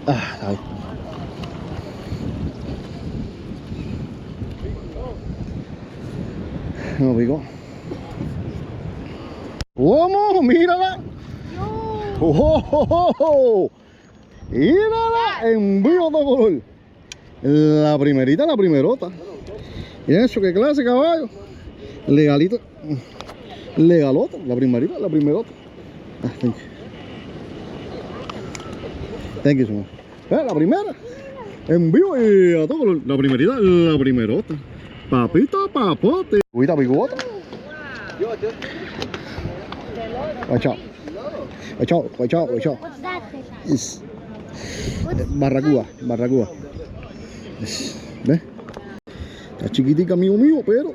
Ahí. No picó. ¿Cómo? Mírala. Mírala en vivo de color. La primerita, la primerota. Y eso, qué clase, caballo. Legalito. Legalota, la primerita, la primerota. Thank you. Thank you so much. La primera. En vivo y a todo color. La primerita, la primerota. Papito, papote. Cuita, picota. Watch out. Watch out, watch out, watch out. What's that? Is barracuda, barracuda. ¿Ves? Está chiquitica, amigo mío, pero